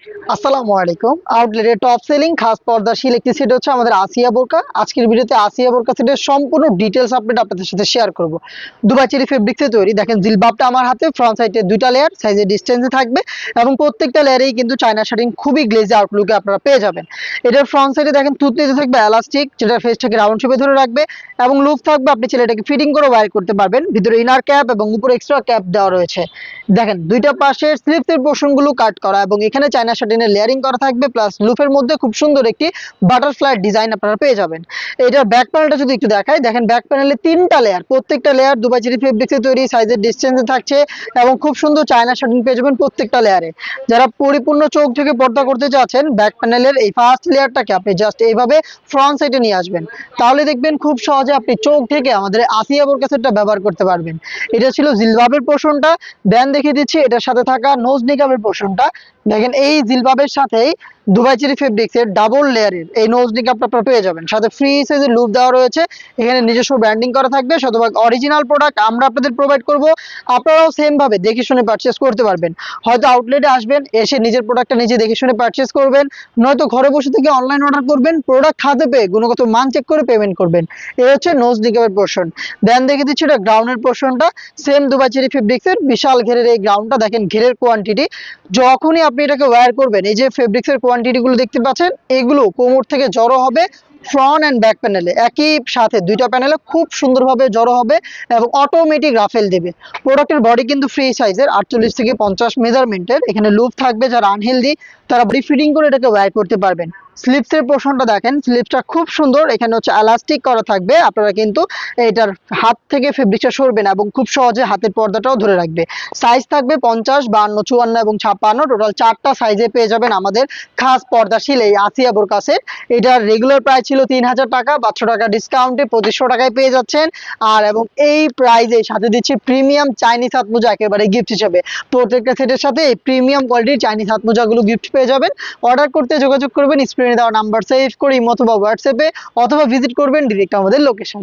আসসালামু আলাইকুম। আউটলেটের top selling খাস পর্দাশীল একটি সেট হচ্ছে আমাদের আসিয়া বোরকা। আজকের ভিডিওতে আসিয়া বোরকা সেটের সম্পূর্ণ ডিটেইলস আপডেট আপনাদের সাথে শেয়ার করব। দুবাই চেরি ফেব্রিক্সে তৈরি। দেখেন জিলবাবটা আমার হাতে, ফ্রন্ট সাইডে দুইটা লেয়ার, সাইজে ডিসটেন্সে থাকবে এবং প্রত্যেকটা লেয়ারেই কিন্তু চায়না শার্টিং খুবই গ্লেজি আউটলুকে আপনারা পেয়ে যাবেন। এটার ফ্রন্ট সাইডে দেখেন তুতলিতে থাকবে এলাস্টিক, যেটা ফেসটাকে রাউন্ড শেপে ধরে রাখবে এবং লুপ থাকবে, আপনি চাইলে এটাকে ফিটিং করে ওয়্যার করতে পারবেন। ভিতরে ইনার ক্যাপ এবং উপরে এক্সট্রা ক্যাপ দেওয়া রয়েছে। দেখেন দুইটা পাশের স্লিভসের পোর্শনগুলো কাট করা এবং এখানে চায়না শার্টিনের লেয়ারিং করা থাকবে, প্লাস লুফের মধ্যে খুব সুন্দর একটি বাটারফ্লাই ডিজাইন আপনারা পেয়ে যাবেন। এটার ব্যাক প্যানেলটা যদি একটু দেখাই, দেখেন ব্যাক প্যানেলে তিনটা লেয়ার, প্রত্যেকটা লেয়ার দুবাই চেরি ফেব্রিক্সে তৈরি, সাইজের ডিসটেন্সে থাকছে এবং খুব সুন্দর চায়না শার্টিন পেয়ে যাবেন প্রত্যেকটা লেয়ারে। যারা পরিপূর্ণ চোখ থেকে পর্দা করতে চাচ্ছেন, ব্যাক প্যানেলের এই ফার্স্ট লেয়ারটাকে আপনি জাস্ট এইভাবে ফ্রন্ট সাইডে নিয়ে আসবেন, তাহলে দেখবেন খুব সহজে আপনি চোখ থেকে আমাদের আসিয়া বোরকা সেটটা ব্যবহার করতে পারবেন। এটা ছিল জিলবাবের পোর্শনটা। দেন দেখিয়ে দিচ্ছি এটার সাথে থাকা নোজ নিকাবের পোর্শনটা। দেখেন এই জিলবাবের সাথেই দুবাই চেরি ফেব্রিক্সের ডাবল লেয়ারের এই নোজ নিকাবটা আপনারা পেয়ে যাবেন। সাথে ফ্রি সাইজের লুপ দেওয়া রয়েছে, এখানে নিজস্ব ব্র্যান্ডিং করা থাকবে, শতভাগ অরিজিনাল প্রোডাক্ট আমরা আপনাদের প্রোভাইড করব। আপনারাও সেম ভাবে দেখে শুনে পারচেস করতে পারবেন। হয়তো আউটলেটে আসবেন, এসে নিজের প্রোডাক্টটা নিজে দেখে শুনে পারচেস করবেন, নয়তো ঘরে বসে থেকে অনলাইন অর্ডার করবেন, প্রোডাক্ট হাতে পেয়ে গুণগত মান চেক করে পেমেন্ট করবেন। এই হচ্ছে নোজ নিকাবের পোর্শন। দেন দেখে দিচ্ছি এটা গ্রাউন্ডের পোর্শনটা। সেম দুবাই চেরি ফেব্রিক্সের বিশাল ঘেরের এই গ্রাউন্ডটা, দেখেন ঘেরের কোয়ান্টিটি। যখনই আপনি এটাকে ওয়্যার করবেন, এই যে ফেব্রিক্সের কোয়ান্টিটি গুলো দেখতে পাচ্ছেন, এগুলো কোমর থেকে জড়ো হবে ফ্রন্ট এন্ড ব্যাক প্যানেলে, একই সাথে দুইটা প্যানেলে খুব সুন্দরভাবে জড়ো হবে এবং অটোমেটিক রাফেল দেবে। প্রোডাক্টের বডি কিন্তু ফ্রি সাইজের 48 থেকে 50 মেজারমেন্টের। এখানে লুপ থাকবে, যারা আনহেলদি তারা বডি ফিটিং করে এটাকে ওয়্যার করতে পারবেন। স্লিপসের পোর্শনটা দেখেন, স্লিপসটা খুব সুন্দর, এখানে হচ্ছে এলাস্টিক করা থাকবে। আপনারা কিন্তু এটার হাত থেকে ফেব্রিকটা সরবে না এবং খুব সহজে হাতের পর্দাটাও ধরে রাখবে। সাইজ থাকবে 50, 52, 54 এবং 56, টোটাল 4টা সাইজে পেয়ে যাবেন আমাদের খাস পর্দাশীল এই আসিয়া বোরকা সেট। এটার রেগুলার প্রাইস ছিল 3000 টাকা, 500 টাকা ডিসকাউন্টে 2500 টাকায় পেয়ে যাচ্ছেন। আর এবং এই প্রাইজে সাথে দিচ্ছি প্রিমিয়াম চাইনিজ হাত মোজা একেবারে গিফট হিসেবে। প্রত্যেকটা সেটের সাথে এই প্রিমিয়াম কোয়ালিটির চাইনিজ হাত মোজাগুলো গিফট পেয়ে যাবেন। অর্ডার করতে যোগাযোগ করবেন স্ক্রিনে দেওয়া নাম্বার সেভ করে ইমো অথবা হোয়াটসঅ্যাপে, অথবা ভিজিট করবেন ডিরেক্ট আমাদের লোকেশন।